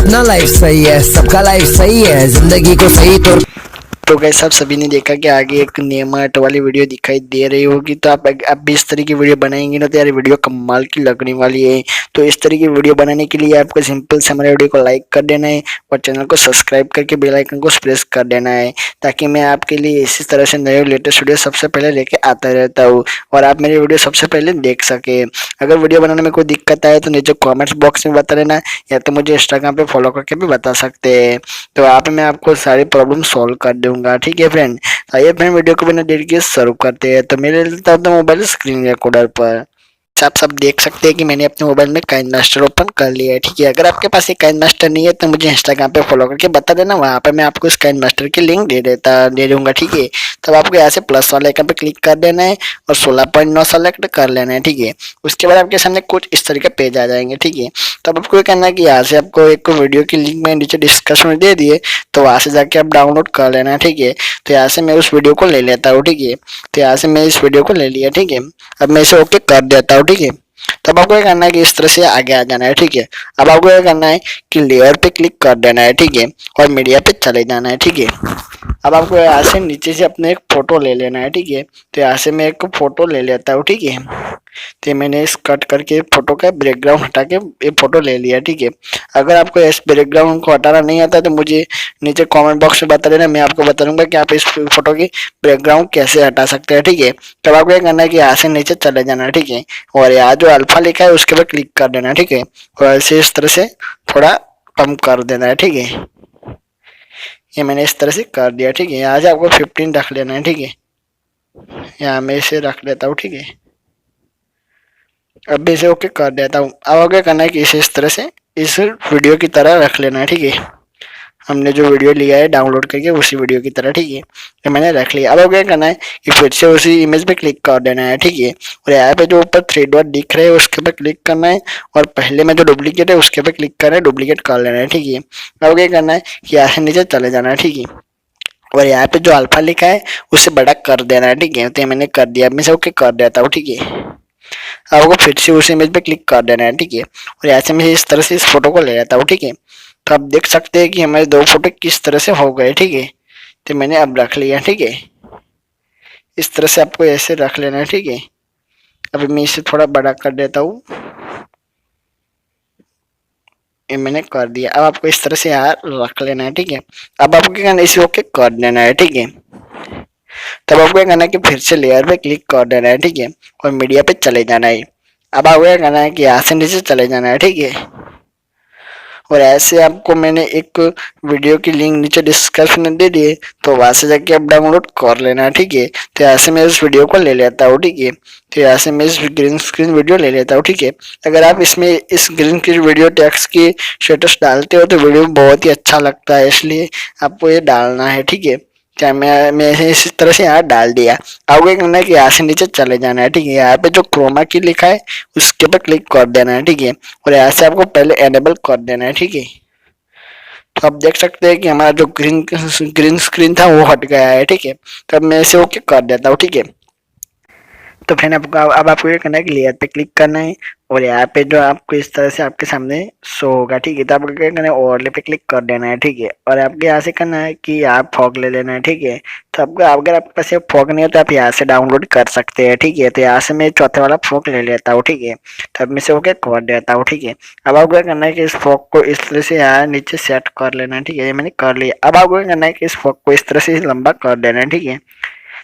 अपना लाइफ सही है, सबका लाइफ सही है, जिंदगी को सही तो गाइस आप सभी ने देखा कि आगे एक नेमट वाली वीडियो दिखाई दे रही होगी। तो आप भी इस तरह की वीडियो बनाएंगे ना तो यार वीडियो कमाल की लगने वाली है। तो इस तरह की वीडियो बनाने के लिए आपको सिंपल से हमारे वीडियो को लाइक कर देना है और चैनल को सब्सक्राइब करके बेल आइकन को प्रेस कर देना है, ताकि मैं आपके लिए इसी तरह से नए लेटेस्ट वीडियो सबसे पहले लेके आता रहता हूँ और आप मेरी वीडियो सबसे पहले देख सके। अगर वीडियो बनाने में कोई दिक्कत आए तो नीचे कॉमेंट्स बॉक्स में बता देना, या तो मुझे इंस्टाग्राम पे फॉलो करके भी बता सकते हैं। तो आप मैं आपको सारी प्रॉब्लम सॉल्व कर दूंगा। ठीक है फ्रेंड, आइए फ्रेंड वीडियो को बिना देरी के शुरू करते हैं। तो मेरे मोबाइल स्क्रीन रिकॉर्डर पर आप सब देख सकते हैं कि मैंने अपने मोबाइल में काइनमास्टर ओपन कर लिया है। ठीक है, अगर आपके पास ये काइनमास्टर नहीं है तो मुझे इंस्टाग्राम पे फॉलो करके बता देना, वहाँ पर मैं आपको इस काइनमास्टर की लिंक दे दूंगा। ठीक है, तब आपको यहाँ से प्लस वाले आइकन पे क्लिक कर देना है और 16.9 सेलेक्ट कर लेना है। ठीक है, उसके बाद आपके सामने कुछ इस तरह के पेज आ जाएंगे। ठीक है, तब आपको ये करना है कि यहाँ से आपको एक वीडियो की लिंक मैंने नीचे डिस्क्रिप्शन में दे दिए, तो वहाँ से जाके आप डाउनलोड कर लेना है। ठीक है, तो यहाँ से मैं उस वीडियो को ले लेता हूँ। ठीक है, तो यहाँ से मैं इस वीडियो को ले लिया। ठीक है, अब मैं इसे ओके कर देता हूँ। ठीक है, तब आपको ये करना है कि इस तरह से आगे आ जाना है। ठीक है, अब आपको ये करना है कि लेयर पे क्लिक कर देना है। ठीक है, और मीडिया पे चले जाना है। ठीक है, अब आपको यहाँ से नीचे से अपने एक फोटो ले लेना है। ठीक है, तो यहाँ से मैं एक फोटो ले लेता हूँ। ठीक है, तो मैंने इस कट करके फोटो का बैकग्राउंड हटा के ये फोटो ले लिया। ठीक है, अगर आपको इस बैकग्राउंड को हटाना नहीं आता तो मुझे नीचे कमेंट बॉक्स में बता देना, मैं आपको बता दूंगा कि आप इस फोटो की बैकग्राउंड कैसे हटा सकते हैं। ठीक है, तब आपको ये करना है कि यहाँ से नीचे चले जाना है। ठीक है, और यहाँ जो अल्फा लिखा है उसके ऊपर क्लिक कर देना है। ठीक है, और ऐसे इस तरह से थोड़ा कम कर देना है। ठीक है, ये मैंने इस तरह से कर दिया। ठीक है, यहाँ से आपको 15 रख लेना है। ठीक है, यहाँ मैं इसे रख लेता हूँ। ठीक है, अब इसे ओके कर देता हूँ। अब आगे करना है कि इसे इस तरह से इस वीडियो की तरह रख लेना है। ठीक है, हमने जो वीडियो लिया है डाउनलोड करके उसी वीडियो की तरह। ठीक है, तो मैंने रख लिया। अब क्या करना है कि फिर से उसी इमेज पे क्लिक कर देना है। ठीक है, और यहाँ पे जो ऊपर 3 डॉट दिख रहे हैं उसके पे क्लिक करना है और पहले में जो डुप्लीकेट है उसके पे क्लिक करना है, डुप्लीकेट कर लेना है। ठीक है, अब क्या करना है कि यहाँ से नीचे चले जाना है। ठीक है, और यहाँ पे जो अल्फा लिखा है उसे बड़ा कर देना है। ठीक है, तो मैंने कर दिया। मैं से ओके कर देता हूँ। ठीक है, आपको फिर से उस इमेज पे क्लिक कर देना है। ठीक है, और ऐसे में इस तरह से इस फोटो को ले लेता हूँ। ठीक है, तो आप देख सकते हैं कि हमारे 2 फोटो किस तरह से हो गए। ठीक है, तो मैंने अब रख लिया। ठीक है, इस तरह से आपको ऐसे रख लेना है। ठीक है, अभी मैं इसे थोड़ा बड़ा कर देता हूँ। ये मैंने कर दिया। अब आपको इस तरह से यहाँ रख लेना है। ठीक है, अब आपको क्या करना है, इसे ओके कर देना है। ठीक है, तब आपको क्या करना है कि फिर से लेयर पे क्लिक कर देना है। ठीक है, और मीडिया पे चले जाना है। अब आपको क्या करना है कि यहाँ से नीचे चले जाना है। ठीक है, और ऐसे आपको मैंने एक वीडियो की लिंक नीचे डिस्क्रिप्शन में दे दिए, तो वहां से जाके आप डाउनलोड कर लेना है। ठीक है, तो यहाँ से मैं इस वीडियो को ले लेता हूँ। ठीक है, तो यहाँ से मैं इस ग्रीन स्क्रीन वीडियो ले लेता हूँ। ठीक है, अगर आप इसमें इस ग्रीन स्क्रीन वीडियो टेक्स्ट की स्टेटस डालते हो तो वीडियो बहुत ही अच्छा लगता है, इसलिए आपको ये डालना है। ठीक है, क्या मैं इस तरह से यहाँ डाल दिया। अब क्या करना है कि यहाँ से नीचे चले जाना है। ठीक है, यहाँ पे जो क्रोमा की लिखा है उसके पर क्लिक कर देना है। ठीक है, और यहाँ से आपको पहले एनेबल कर देना है। ठीक है, तो आप देख सकते हैं कि हमारा जो ग्रीन स्क्रीन था वो हट गया है। ठीक है, तो अब मैं इसे ओके कर देता हूँ। ठीक है, तो फ्रेंड आपको अब आपको ये करना है कि लेयर पे क्लिक करना है और यहाँ पे जो आपको इस तरह से आपके सामने शो होगा। ठीक है, तो आपको क्या करना है, ओवरले पे क्लिक कर देना है। ठीक है, और आपको यहाँ से करना है कि आप फॉग ले लेना है। ठीक है, तो आपको अगर आपके पास फॉग नहीं है तो आप यहाँ से डाउनलोड कर सकते हैं। ठीक है, तो यहाँ से मैं चौथे वाला फॉग ले लेता हूँ। ठीक है, तो अब मैं से ओके कर देता हूँ। ठीक है, अब आपको क्या करना है कि इस फॉग को इस तरह से यहाँ नीचे सेट कर लेना है। ठीक है, ये मैंने कर लिया। अब आपको क्या करना है कि इस फॉग को इस तरह से लंबा कर देना है। ठीक है,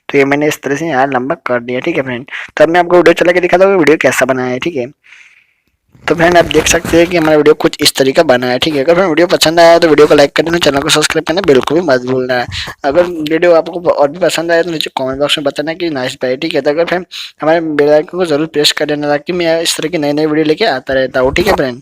तो ये मैंने इस तरह से यहाँ लंबा कर दिया। ठीक है फ्रेंड, तो अब मैं आपको वीडियो चला के दिखाता हूँ वीडियो कैसा बना है। ठीक है, तो फ्रेंड आप देख सकते हैं कि हमारा वीडियो कुछ इस तरीका बना है। ठीक है, अगर फ्रेंड वीडियो पसंद आया तो वीडियो को लाइक कर देना, चैनल को सब्सक्राइब करना बिल्कुल भी मत भूलना है। अगर वीडियो आपको और भी पसंद आया तो नीचे कमेंट बॉक्स में बताना कि नाइस बाय। ठीक है, तो अगर फ्रेंड हमारे बेल आइकन को जरूर प्रेस कर देना ताकि मैं इस तरह की नई नई वीडियो लेके आता रहता हूँ। ठीक है फ्रेंड।